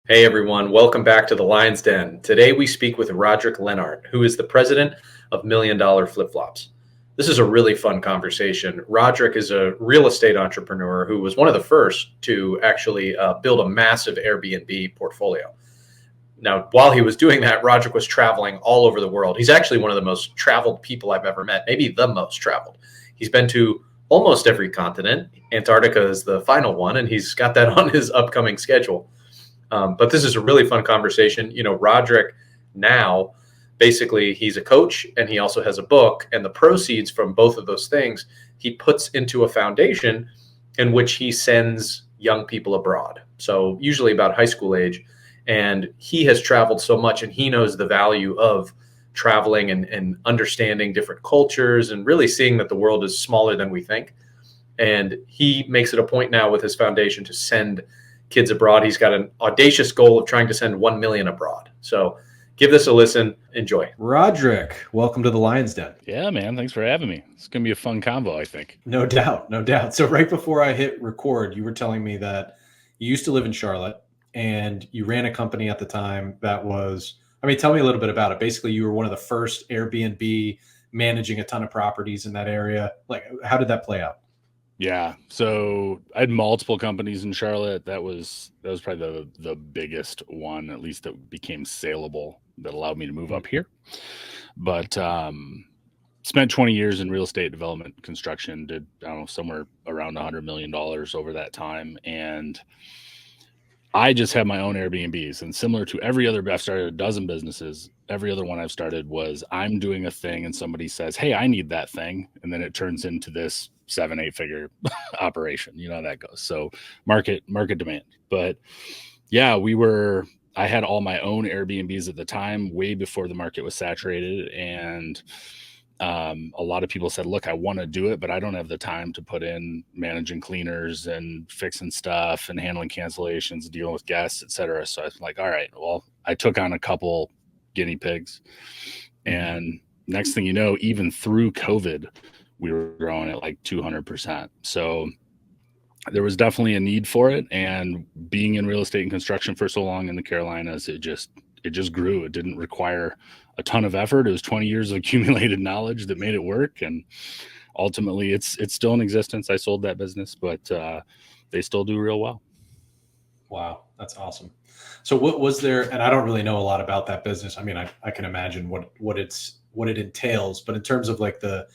Hey everyone, welcome back to the Lion's Den. Today we speak with Rodric Lenhart, who is the president of Million Dollar Flip Flops. This is a really fun conversation. Rodric is a real estate entrepreneur who was one of the first to actually build a massive Airbnb portfolio. Now, while he was doing that, Rodric was traveling all over the world. He's actually one of the most traveled people I've ever met, maybe the most traveled. He's been to almost every continent. Antarctica is the final one, and he's got that on his upcoming schedule. But this is a really fun conversation. Rodric now, basically, he's a coach and he also has a book. And the proceeds from both of those things, he puts into a foundation in which he sends young people abroad. So usually about high school age. And he has traveled so much and he knows the value of traveling and understanding different cultures and really seeing that the world is smaller than we think. And he makes it a point now with his foundation to send kids abroad. He's got an audacious goal of trying to send 1 million abroad. So give this a listen. Enjoy. Rodric, welcome to the Lion's Den. Yeah, man. Thanks for having me. It's going to be a fun convo, I think. No doubt. No doubt. So right before I hit record, you were telling me that you used to live in Charlotte and you ran a company at the time that was, tell me a little bit about it. Basically, you were one of the first Airbnb managing a ton of properties in that area. Like, how did that play out? Yeah. So I had multiple companies in Charlotte. That was probably the biggest one, at least that became saleable, that allowed me to move up here. But spent 20 years in real estate development construction, did, somewhere around $100 million over that time. And I just have my own Airbnbs, and similar to every other, I've started a dozen businesses. Every other one I've started was I'm doing a thing and somebody says, hey, I need that thing. And then it turns into this 7-8 figure operation. You know how that goes. So market demand. But yeah, I had all my own Airbnbs at the time, way before the market was saturated. And a lot of people said, look, I want to do it, but I don't have the time to put in managing cleaners and fixing stuff and handling cancellations, dealing with guests, etc. So I was like, all right, well, I took on a couple guinea pigs. And next thing you know, even through COVID, we were growing at like 200%. So there was definitely a need for it. And being in real estate and construction for so long in the Carolinas, it just grew. It didn't require a ton of effort. It was 20 years of accumulated knowledge that made it work. And ultimately it's still in existence. I sold that business, but they still do real well. Wow. That's awesome. So what was there, and I don't really know a lot about that business. I can imagine what it entails, but in terms of like the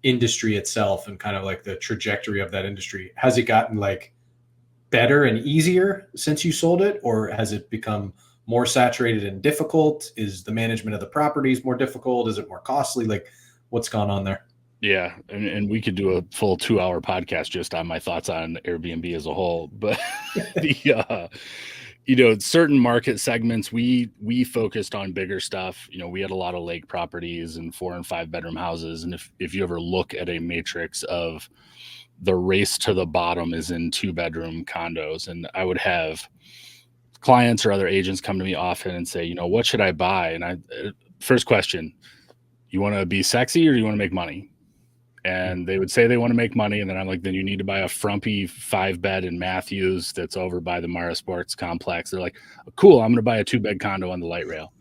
industry itself and kind of like the trajectory of that industry, has it gotten like better and easier since you sold it, or has it become more saturated and difficult? Is the management of the properties more difficult? Is it more costly? Like, what's gone on there? Yeah. And we could do a full 2-hour podcast just on my thoughts on Airbnb as a whole, but certain market segments, we focused on bigger stuff. We had a lot of lake properties and 4 and 5 bedroom houses. And if you ever look at a matrix of the race to the bottom is in 2-bedroom condos. And I would have clients or other agents come to me often and say, what should I buy? And first question, you want to be sexy or do you want to make money? And they would say they want to make money. And then I'm like, then you need to buy a frumpy 5-bed in Matthews that's over by the Mara Sports Complex. They're like, cool, I'm going to buy a 2-bed condo on the light rail.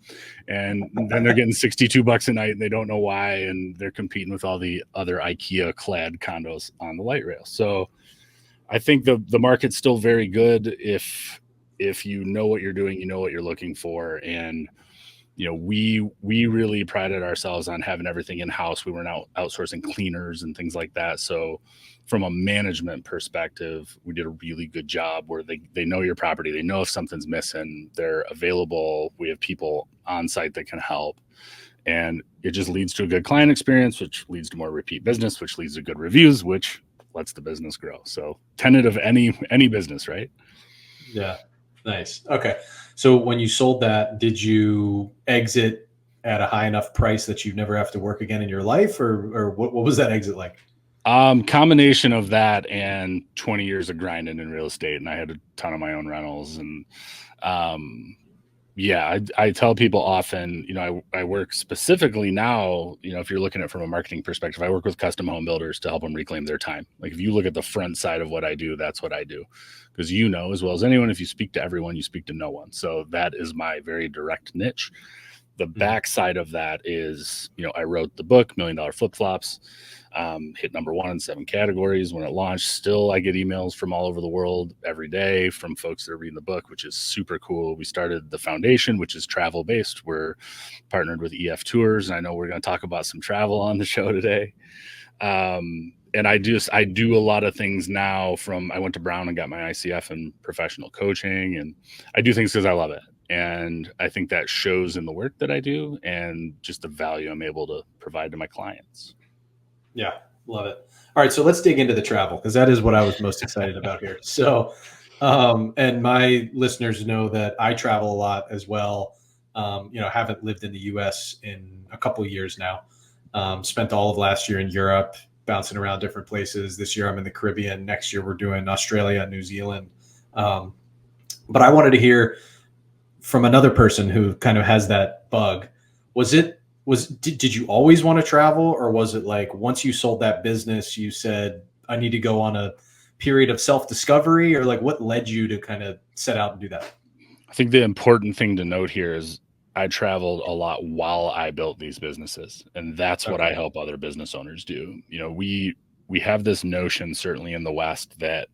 And then they're getting $62 a night and they don't know why. And they're competing with all the other IKEA clad condos on the light rail. So I think the market's still very good if you know what you're doing, you know what you're looking for. And we really prided ourselves on having everything in-house. We weren't outsourcing cleaners and things like that. So from a management perspective, we did a really good job where they know your property. They know if something's missing, they're available. We have people on site that can help. And it just leads to a good client experience, which leads to more repeat business, which leads to good reviews, which lets the business grow. So tenet of any business, right? Yeah. Nice. Okay. So when you sold that, did you exit at a high enough price that you never have to work again in your life, or what was that exit like? Combination of that and 20 years of grinding in real estate. And I had a ton of my own rentals and, Yeah, I tell people often, I work specifically now, if you're looking at it from a marketing perspective, I work with custom home builders to help them reclaim their time. Like if you look at the front side of what I do, that's what I do. Because as well as anyone, if you speak to everyone, you speak to no one. So that is my very direct niche. The back side of that is, I wrote the book, $1 Million Flip Flops, hit number 1 in 7 categories when it launched. Still, I get emails from all over the world every day from folks that are reading the book, which is super cool. We started the foundation, which is travel based. We're partnered with EF Tours, and I know we're going to talk about some travel on the show today. And I do a lot of things now. I went to Brown and got my ICF in professional coaching, and I do things because I love it. And I think that shows in the work that I do and just the value I'm able to provide to my clients. Yeah, love it. All right, so let's dig into the travel, because that is what I was most excited about here. So, and my listeners know that I travel a lot as well. Haven't lived in the U.S. in a couple of years now. Spent all of last year in Europe, bouncing around different places. This year I'm in the Caribbean. Next year we're doing Australia, New Zealand. But I wanted to hear from another person who kind of has that bug. Did you always want to travel, or was it like once you sold that business, you said, I need to go on a period of self-discovery, or like what led you to kind of set out and do that? I think the important thing to note here is I traveled a lot while I built these businesses, and that's what I help other business owners do. We have this notion, certainly in the West, that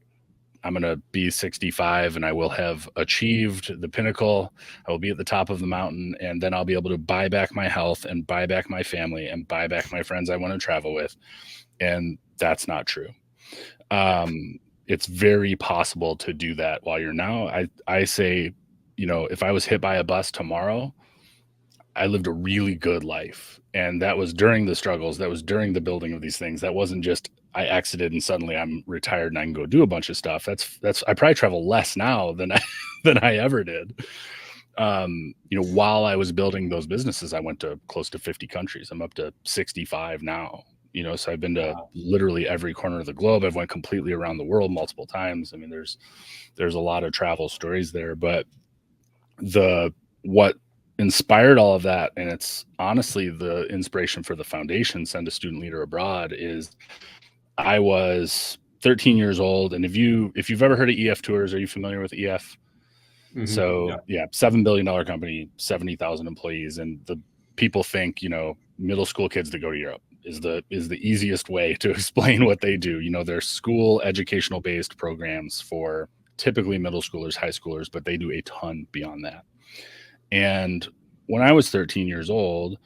I'm going to be 65 and I will have achieved the pinnacle. I will be at the top of the mountain, and then I'll be able to buy back my health and buy back my family and buy back my friends I want to travel with. And that's not true. It's very possible to do that while you're now. I say, if I was hit by a bus tomorrow, I lived a really good life. And that was during the struggles. That was during the building of these things. That wasn't just I exited and suddenly I'm retired and I can go do a bunch of stuff. I probably travel less now than I ever did. While I was building those businesses, I went to close to 50 countries. I'm up to 65 now. So I've been to literally every corner of the globe. I've went completely around the world multiple times. I mean, there's a lot of travel stories there, but what inspired all of that, and it's honestly the inspiration for the foundation, Send a Student Leader Abroad, is I was 13 years old. And if you've ever heard of EF Tours, are you familiar with EF? Mm-hmm. So yeah, $7 billion company, 70,000 employees. And the people think, middle school kids that go to Europe is the easiest way to explain what they do. They're school educational based programs for typically middle schoolers, high schoolers, but they do a ton beyond that. And when I was 13 years old,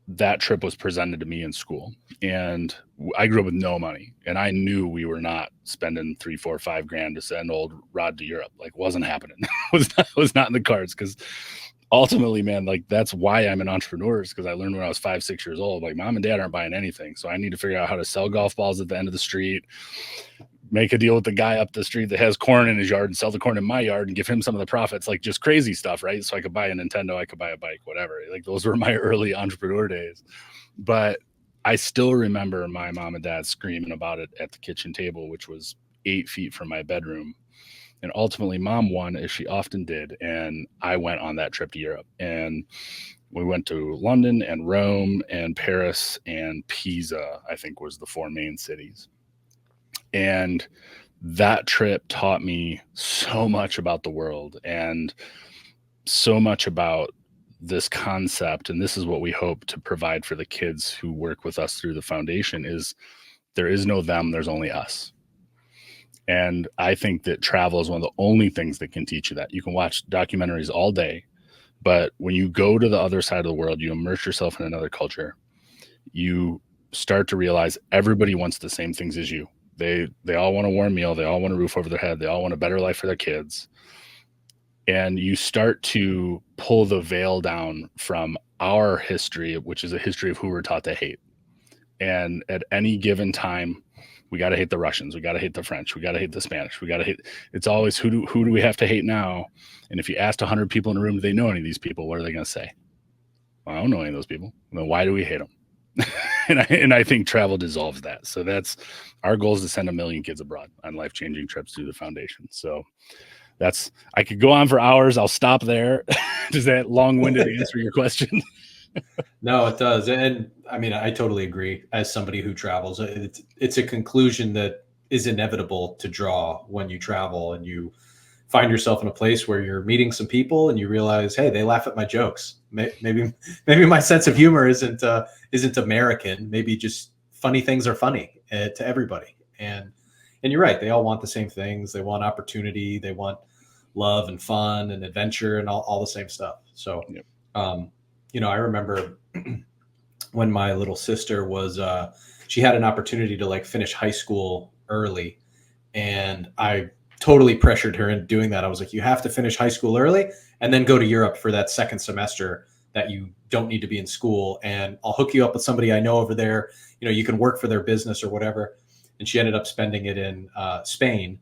that trip was presented to me in school, and I grew up with no money, and I knew we were not spending $3, $4, $5 to send old Rod to Europe. Like, wasn't happening. was not in the cards. Because ultimately, man, like that's why I'm an entrepreneur, is because I learned when I was 5, 6 years old, like mom and dad aren't buying anything. So I need to figure out how to sell golf balls at the end of the street, make a deal with the guy up the street that has corn in his yard and sell the corn in my yard and give him some of the profits, like just crazy stuff, right? So I could buy a Nintendo, I could buy a bike, whatever. Like those were my early entrepreneur days. But I still remember my mom and dad screaming about it at the kitchen table, which was 8 feet from my bedroom. And ultimately mom won, as she often did. And I went on that trip to Europe, and we went to London and Rome and Paris and Pisa, I think was the 4 main cities. And that trip taught me so much about the world and so much about this concept. And this is what we hope to provide for the kids who work with us through the foundation: is there is no them, there's only us. And I think that travel is one of the only things that can teach you that. You can watch documentaries all day, but when you go to the other side of the world, you immerse yourself in another culture, you start to realize everybody wants the same things as you. They all want a warm meal. They all want a roof over their head. They all want a better life for their kids. And you start to pull the veil down from our history, which is a history of who we're taught to hate. And at any given time, we got to hate the Russians. We got to hate the French. We got to hate the Spanish. We got to hate. It's always who do we have to hate now? And if you asked 100 people in a room, do they know any of these people? What are they going to say? Well, I don't know any of those people. Then why do we hate them? and I think travel dissolves that. So that's our goal, is to send 1 million kids abroad on life-changing trips through the foundation. So I could go on for hours. I'll stop there. Does that long-winded answer your question? No, it does. And I mean, I totally agree. As somebody who travels, it's a conclusion that is inevitable to draw when you travel and you find yourself in a place where you're meeting some people and you realize, hey, they laugh at my jokes. Maybe my sense of humor isn't American. Maybe just funny things are funny to everybody. And you're right. They all want the same things. They want opportunity. They want love and fun and adventure and all the same stuff. So, Yep. I remember when my little sister was, she had an opportunity to like finish high school early, and I totally pressured her into doing that. I was like, you have to finish high school early and then go to Europe for that second semester that you don't need to be in school. And I'll hook you up with somebody I know over there. You can work for their business or whatever. And she ended up spending it in Spain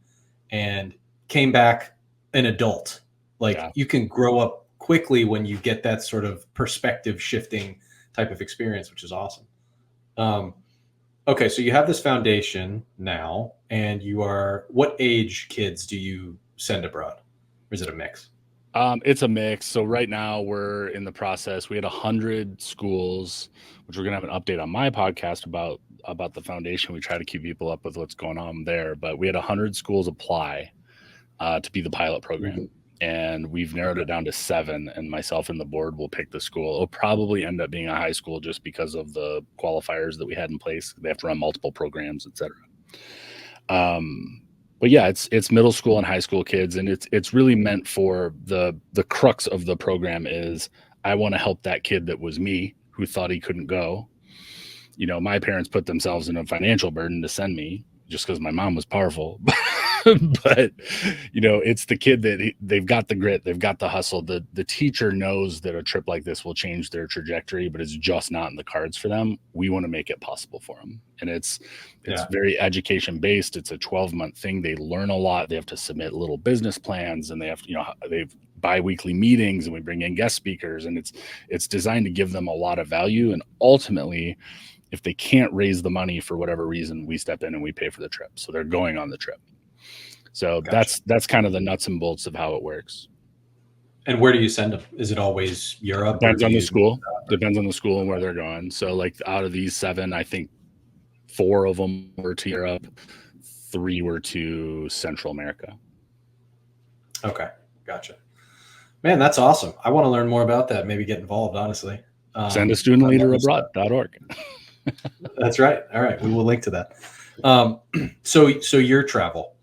and came back an adult. Like, Yeah. You can grow up quickly when you get that sort of perspective shifting type of experience, which is awesome. Okay, so you have this foundation now, and what age kids do you send abroad? Or is it a mix? It's a mix. So right now we're in the process. We had 100 schools, which we're going to have an update on my podcast about the foundation. We try to keep people up with what's going on there, but we had 100 schools apply to be the pilot program. Mm-hmm. And we've narrowed it down to 7, and myself and the board will pick the school. It'll probably end up being a high school just because of the qualifiers that we had in place. They have to run multiple programs, et cetera. But yeah, it's middle school and high school kids, and it's really meant for the crux of the program is I want to help that kid that was me who thought he couldn't go. My parents put themselves in a financial burden to send me just because my mom was powerful. But it's the kid that they've got the grit, they've got the hustle. The teacher knows that a trip like this will change their trajectory, but it's just not in the cards for them. We want to make it possible for them, and it's very education based. It's a 12-month thing. They learn a lot. They have to submit little business plans, and they have they've bi-weekly meetings, and we bring in guest speakers, and it's designed to give them a lot of value. And ultimately, if they can't raise the money for whatever reason, we step in and we pay for the trip, so they're going on the trip. So gotcha. That's kind of the nuts and bolts of how it works. And where do you send them? Is it always Europe? Depends on the school. Depends on the school and where they're going. So like out of these 7, I think 4 of them were to Europe, 3 were to Central America. Okay, gotcha. Man, that's awesome. I want to learn more about that. Maybe get involved, honestly. Send a student leader abroad.org. That's right. All right, we will link to that. So your travel.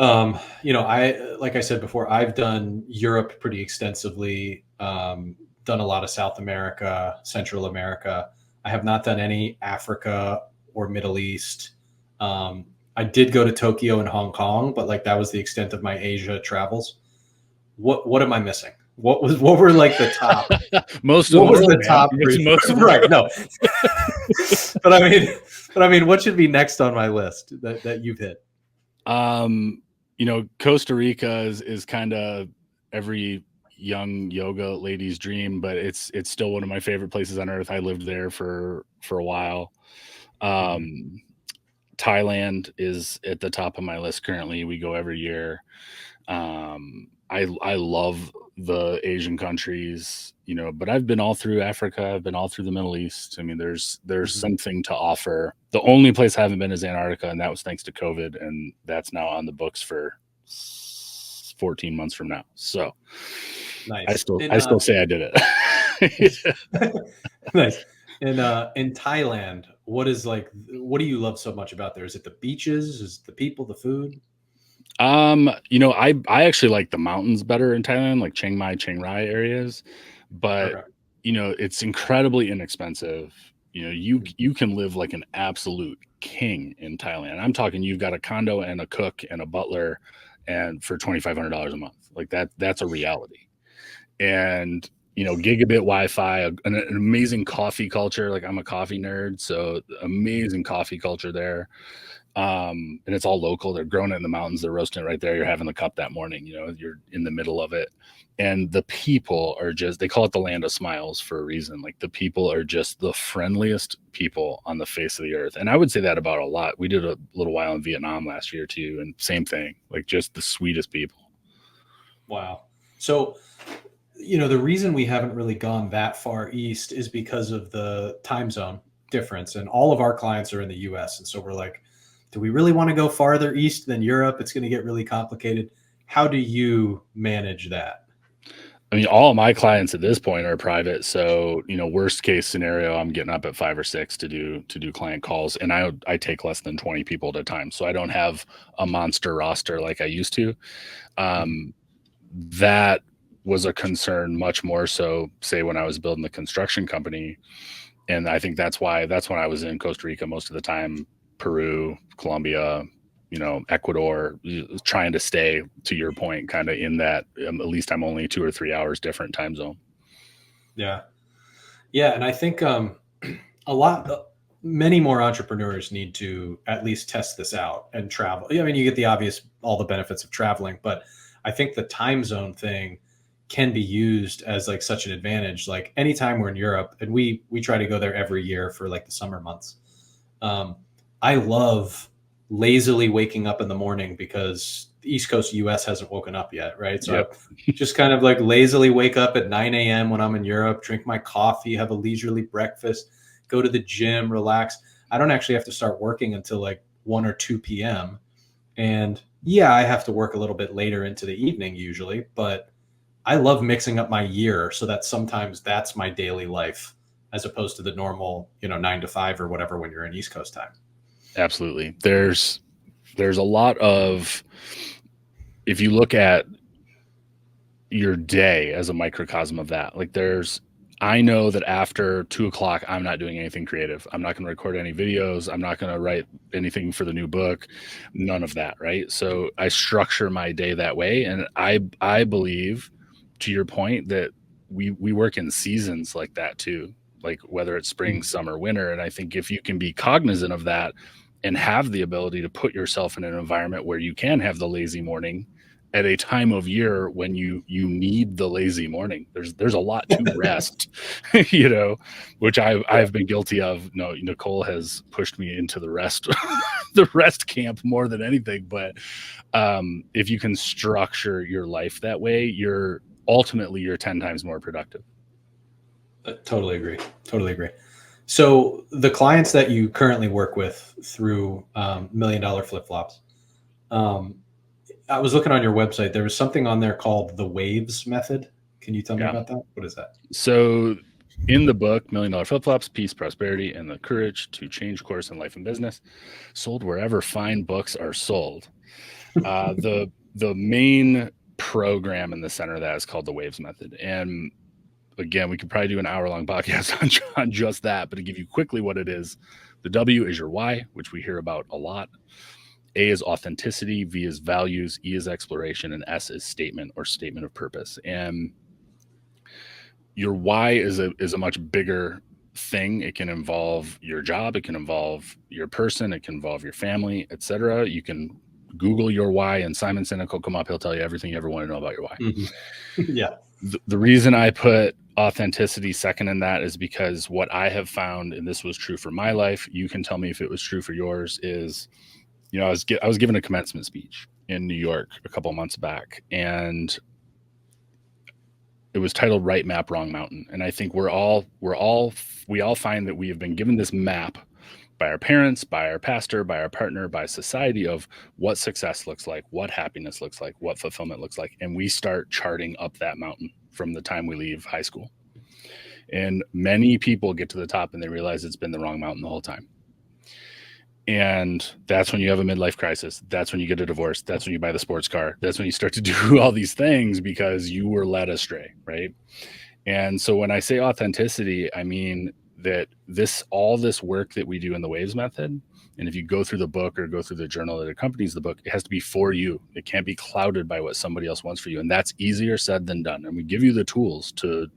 Like I said before, I've done Europe pretty extensively, done a lot of South America, Central America. I have not done any Africa or Middle East. I did go to Tokyo and Hong Kong, but like that was the extent of my Asia travels. What am I missing? What were like the top? Most of what was the top? Most of right. No, but I mean, what should be next on my list that you've hit? Costa Rica is kind of every young yoga lady's dream, but it's still one of my favorite places on earth. I lived there for a while. Thailand is at the top of my list currently. We go every year. I love the Asian countries, but I've been all through Africa. I've been all through the Middle East. I mean, there's something to offer. The only place I haven't been is Antarctica, and that was thanks to COVID, and that's now on the books for 14 months from now. So nice. I still say I did it. Nice. In Thailand, what do you love so much about there? Is it the beaches? Is it the people, the food? I actually like the mountains better in Thailand, like Chiang Mai, Chiang Rai areas, but okay. It's incredibly inexpensive. You can live like an absolute king in Thailand. I'm talking, you've got a condo and a cook and a butler, and for $2,500 a month, like that's a reality. And gigabit Wi-Fi, an amazing coffee culture. Like I'm a coffee nerd, so amazing coffee culture there. And it's all local. They're growing it in the mountains. They're roasting it right there. You're having the cup that morning, you're in the middle of it. And the people are just, they call it the land of smiles for a reason. Like the people are just the friendliest people on the face of the earth. And I would say that about a lot. We did a little while in Vietnam last year too. And same thing, like just the sweetest people. Wow. So, the reason we haven't really gone that far east is because of the time zone difference. And all of our clients are in the US. And so we're like, do we really want to go farther east than Europe? It's going to get really complicated. How do you manage that? I mean, all of my clients at this point are private. So, worst case scenario, I'm getting up at 5 or 6 to do client calls, and I take less than 20 people at a time. So I don't have a monster roster like I used to. That was a concern much more so, say, when I was building the construction company. And I think that's when I was in Costa Rica most of the time, Peru, Colombia, Ecuador, trying to stay, to your point, kind of in that, at least I'm only 2 or 3 hours different time zone. Yeah. And I think many more entrepreneurs need to at least test this out and travel. I mean, you get all the benefits of traveling, but I think the time zone thing can be used as like such an advantage. Like anytime we're in Europe, and we try to go there every year for like the summer months. I love lazily waking up in the morning because the East Coast US hasn't woken up yet, right? So Yep. I just kind of like lazily wake up at 9 a.m. when I'm in Europe, drink my coffee, have a leisurely breakfast, go to the gym, relax. I don't actually have to start working until like 1 or 2 p.m. And yeah, I have to work a little bit later into the evening usually, but I love mixing up my year so that sometimes that's my daily life as opposed to the normal, 9 to 5 or whatever when you're in East Coast time. Absolutely. There's a lot of, if you look at your day as a microcosm of that, like I know that after 2:00, I'm not doing anything creative. I'm not going to record any videos. I'm not going to write anything for the new book, none of that. Right. So I structure my day that way. And I believe, to your point, that we work in seasons like that too, like whether it's spring, summer, winter. And I think if you can be cognizant of that and have the ability to put yourself in an environment where you can have the lazy morning at a time of year when you need the lazy morning, there's a lot to rest, which I've been guilty of. No, Nicole has pushed me into the rest camp more than anything. But if you can structure your life that way, you're 10 times more productive. Totally agree. So the clients that you currently work with through $1 Million Flip-Flops, I was looking on your website. There was something on there called the Waves method. Can you tell me about that? What is that? So in the book, $1 Million Flip-Flops, Peace, Prosperity, and the Courage to Change Course in Life and Business, sold wherever fine books are sold. The main program in the center of that is called the Waves method. And again, we could probably do an hour-long podcast on just that, but to give you quickly what it is, the W is your why, which we hear about a lot. A is authenticity, V is values, E is exploration, and S is statement or statement of purpose. And your why is a much bigger thing. It can involve your job, it can involve your person, it can involve your family, etc. You can Google your why, and Simon Sinek will come up. He'll tell you everything you ever want to know about your why. Mm-hmm. Yeah. The reason I put authenticity second in that is because what I have found, and this was true for my life, you can tell me if it was true for yours, is, I was given a commencement speech in New York a couple of months back, and it was titled Right Map, Wrong Mountain. And I think we all find that we have been given this map by our parents, by our pastor, by our partner, by society of what success looks like, what happiness looks like, what fulfillment looks like. And we start charting up that mountain from the time we leave high school. And many people get to the top and they realize it's been the wrong mountain the whole time. And that's when you have a midlife crisis. That's when you get a divorce. That's when you buy the sports car. That's when you start to do all these things because you were led astray, right? And so when I say authenticity, I mean that all this work that we do in the Waves method, and if you go through the book or go through the journal that accompanies the book, it has to be for you. It can't be clouded by what somebody else wants for you. And that's easier said than done. And we give you the tools to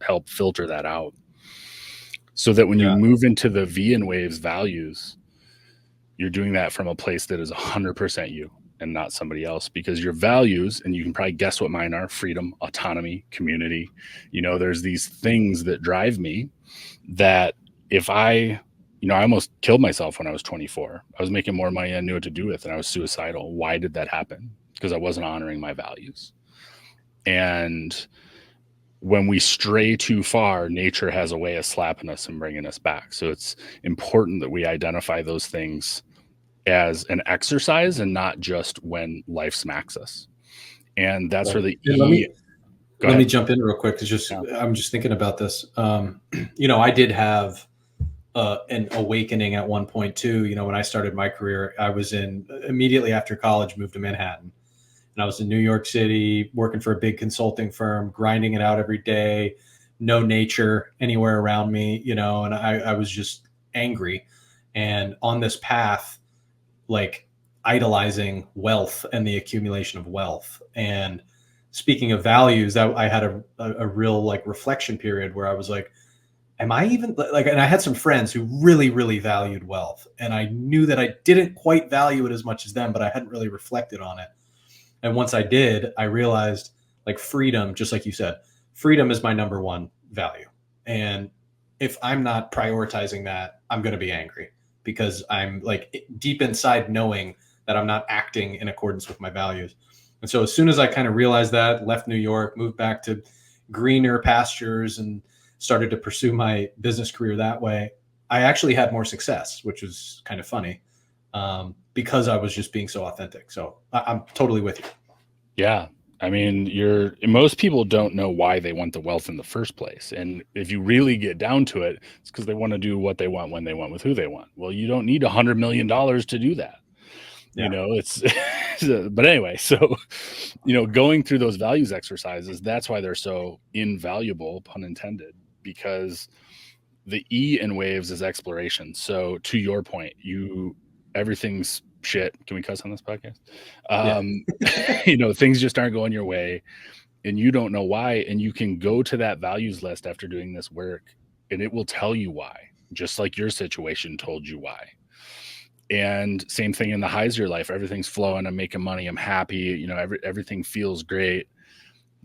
help filter that out so that when you move into the V in Waves values, you're doing that from a place that is 100% you and not somebody else, because your values, and you can probably guess what mine are: freedom, autonomy, community. There's these things that drive me that if I almost killed myself when I was 24. I was making more money than I knew what to do with, and I was suicidal. Why did that happen? Because I wasn't honoring my values. And when we stray too far, nature has a way of slapping us and bringing us back. So it's important that we identify those things as an exercise and not just when life smacks us. And that's where the let me jump in real quick. I'm just thinking about this. I did have an awakening at one point too. When I started my career, I was immediately after college, moved to Manhattan, and I was in New York City working for a big consulting firm, grinding it out every day, no nature anywhere around me, and I was just angry and on this path, like idolizing wealth and the accumulation of wealth. And speaking of values, that I had a real like reflection period where I was like, am I even like, and I had some friends who really, really valued wealth. And I knew that I didn't quite value it as much as them, but I hadn't really reflected on it. And once I did, I realized like freedom, just like you said, freedom is my number one value. And if I'm not prioritizing that, I'm going to be angry, because I'm like deep inside knowing that I'm not acting in accordance with my values. And so as soon as I kind of realized that, left New York, moved back to greener pastures and started to pursue my business career that way, I actually had more success, which was kind of funny, because I was just being so authentic. So I'm totally with you. Yeah. I mean, most people don't know why they want the wealth in the first place. And if you really get down to it, it's because they want to do what they want, when they want, with who they want. Well, you don't need $100 million to do that. Yeah. But anyway, so, going through those values exercises, that's why they're so invaluable, pun intended, because the E in waves is exploration. So to your point, everything's shit. Can we cuss on this podcast? Things just aren't going your way and you don't know why. And you can go to that values list after doing this work and it will tell you why, just like your situation told you why. And same thing in the highs of your life. Everything's flowing. I'm making money. I'm happy. Everything feels great.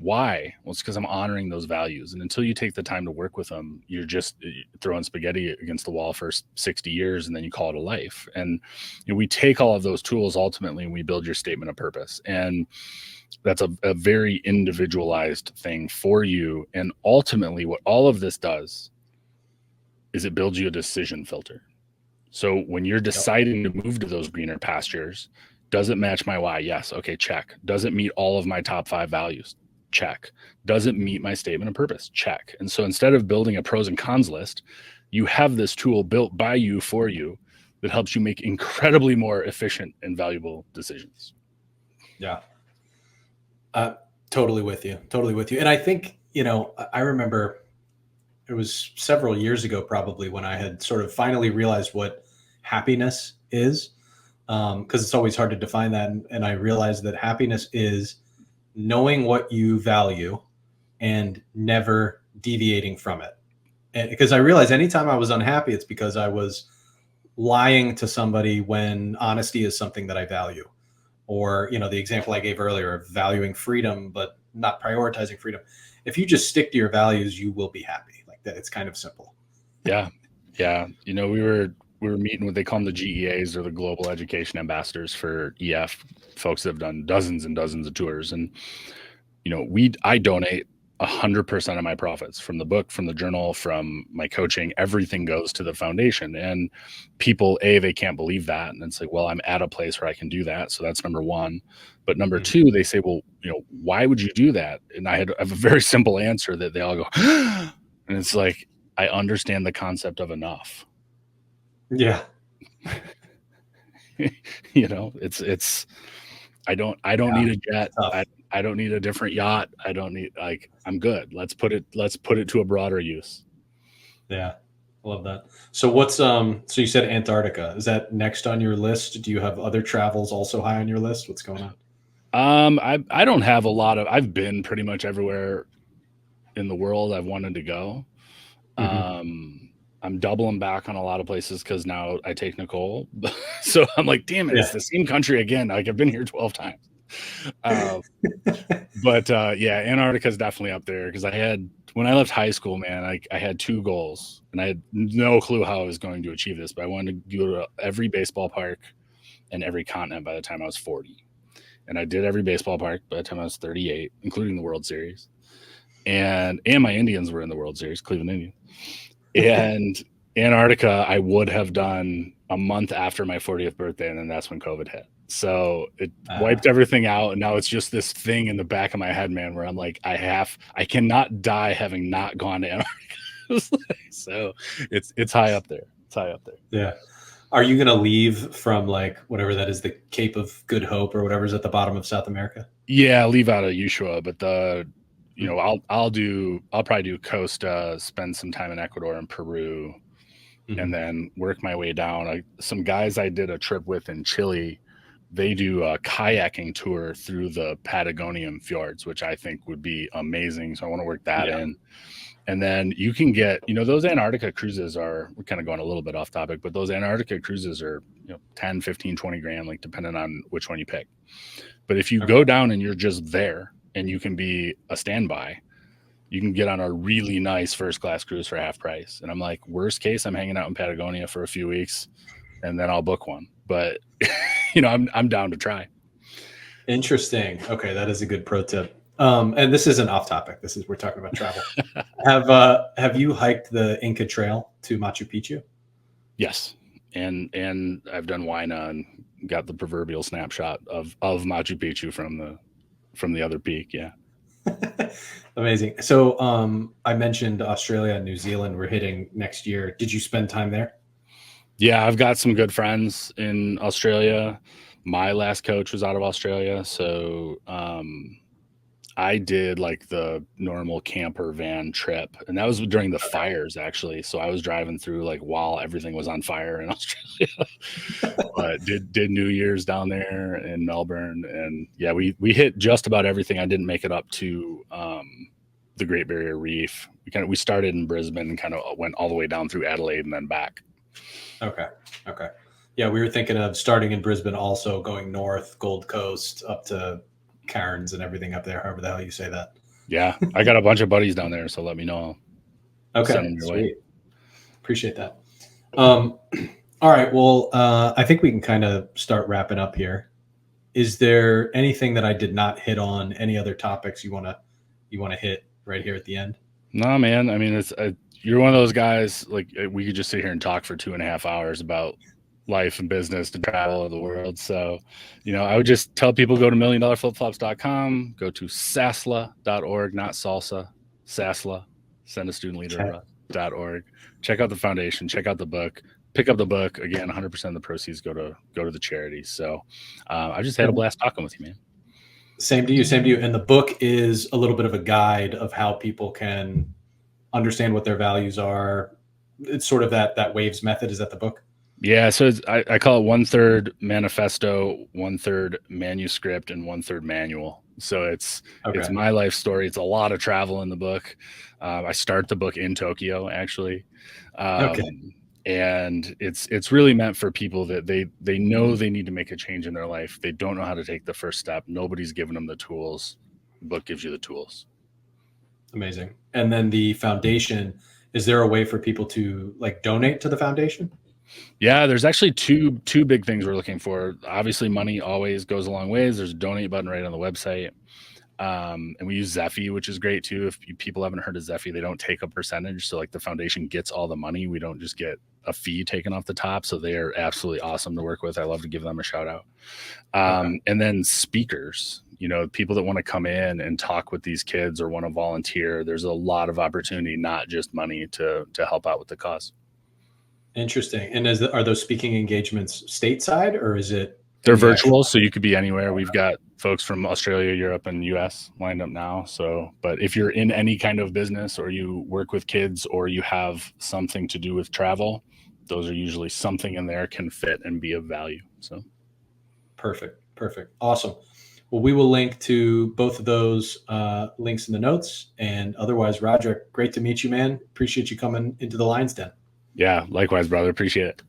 Why? Well, it's because I'm honoring those values. And until you take the time to work with them, you're just throwing spaghetti against the wall for 60 years and then you call it a life. And we take all of those tools ultimately and we build your statement of purpose. And that's a very individualized thing for you. And ultimately what all of this does is it builds you a decision filter. So when you're deciding to move to those greener pastures, does it match my why? Yes. Okay, check. Does it meet all of my top 5 values? Check. Does it meet my statement of purpose? Check. And so instead of building a pros and cons list, you have this tool built by you for you that helps you make incredibly more efficient and valuable decisions. Yeah. Totally with you. And I think, I remember it was several years ago, probably, when I had sort of finally realized what happiness is, because it's always hard to define that. And I realized that happiness is knowing what you value and never deviating from it. And because I realized anytime I was unhappy, it's because I was lying to somebody when honesty is something that I value. Or, the example I gave earlier of valuing freedom, but not prioritizing freedom. If you just stick to your values, you will be happy. Like that. It's kind of simple. Yeah. Yeah. We were meeting with, they call them the GEAs, or the Global Education Ambassadors for EF, folks that have done dozens and dozens of tours. And, I donate 100% of my profits from the book, from the journal, from my coaching. Everything goes to the foundation. And people, they can't believe that. And it's like, well, I'm at a place where I can do that. So that's number one. But number two, they say, well, why would you do that? And I have a very simple answer that they all go, and it's like, I understand the concept of enough. Yeah. It's I don't need a jet. I don't need a different yacht. I don't need, I'm good. Let's put it to a broader use. Yeah. I love that. So what's, so you said Antarctica, is that next on your list? Do you have other travels also high on your list? What's going on? I don't have a lot of, I've been pretty much everywhere in the world I've wanted to go. I'm doubling back on a lot of places because now I take Nicole. So I'm like, damn it, it's the same country again. Like I've been here 12 times. But yeah, Antarctica is definitely up there because when I left high school, man, I had 2 goals and I had no clue how I was going to achieve this, but I wanted to go to every baseball park and every continent by the time I was 40. And I did every baseball park by the time I was 38, including the World Series. And my Indians were in the World Series, Cleveland Indians. And Antarctica, I would have done a month after my 40th birthday, and then that's when COVID hit. So it wiped everything out, and now it's just this thing in the back of my head, man, where I'm like, I cannot die having not gone to Antarctica. So it's high up there. It's high up there. Yeah. Are you going to leave from like whatever that is, the Cape of Good Hope or whatever's at the bottom of South America? Yeah, leave out of Ushuaia, but I'll probably do Costa, spend some time in Ecuador and Peru, and then work my way down. Some guys I did a trip with in Chile, they do a kayaking tour through the Patagonian fjords, which I think would be amazing. So I want to work that in. And then you can get, those Antarctica cruises we're kind of going a little bit off topic, but those Antarctica cruises are, 10, 15, 20 grand, like depending on which one you pick. But if you go down and you're just there and you can be a standby, you can get on a really nice first class cruise for half price. And I'm like, worst case, I'm hanging out in Patagonia for a few weeks and then I'll book one. But, I'm down to try. Interesting. Okay. That is a good pro tip. And this isn't off topic. We're talking about travel. Have you hiked the Inca Trail to Machu Picchu? Yes. And I've done Huayna and got the proverbial snapshot of Machu Picchu from the other peak. Yeah. Amazing. So I mentioned Australia and New Zealand we're hitting next year. Did you spend time there? Yeah, I've got some good friends in Australia. My last coach was out of Australia. So I did like the normal camper van trip, and that was during the fires actually. So I was driving through like while everything was on fire in Australia, but did New Year's down there in Melbourne. And yeah, we hit just about everything. I didn't make it up to the Great Barrier Reef. We started in Brisbane and kind of went all the way down through Adelaide and then back. Okay. Yeah. We were thinking of starting in Brisbane, also going north, Gold Coast up to Cairns and everything up there, however the hell you say that. Yeah, I got a bunch of buddies down there, so let me know. Okay, sweet. Appreciate that. All right, well, I think we can kind of start wrapping up here. Is there anything that I did not hit on? Any other topics you want to hit right here at the end? No, man. I mean, you're one of those guys. Like we could just sit here and talk for 2.5 hours about life and business and travel of the world. So, I would just tell people, go to milliondollarflipflops.com, go to SASLA.org, not salsa, SASLA, send a student leader.org. Check out the foundation, check out the book, pick up the book. Again, 100% of the proceeds go to the charities. So I just had a blast talking with you, man. Same to you. And the book is a little bit of a guide of how people can understand what their values are. It's sort of that waves method. Is that the book? Yeah, so I call it 1/3 manifesto, 1/3 manuscript, and 1/3 manual. So it's my life story. It's a lot of travel in the book. I start the book in Tokyo, actually, and it's really meant for people that they know they need to make a change in their life. They don't know how to take the first step. Nobody's giving them the tools. The book gives you the tools. Amazing. And then the foundation. Is there a way for people to like donate to the foundation? Yeah, there's actually two big things we're looking for. Obviously, money always goes a long ways. There's a donate button right on the website. And we use Zephy, which is great too. If people haven't heard of Zephy, they don't take a percentage. So like the foundation gets all the money. We don't just get a fee taken off the top. So they are absolutely awesome to work with. I love to give them a shout out. And then speakers, people that want to come in and talk with these kids or want to volunteer. There's a lot of opportunity, not just money to help out with the cause. Interesting. And are those speaking engagements stateside or is it? They're virtual, so you could be anywhere. We've got folks from Australia, Europe, and US lined up now. So, but if you're in any kind of business or you work with kids or you have something to do with travel, those are usually something in there can fit and be of value. So perfect. Awesome. Well, we will link to both of those links in the notes. And otherwise, Rodric, great to meet you, man. Appreciate you coming into the Lion's Den. Yeah, likewise, brother. Appreciate it.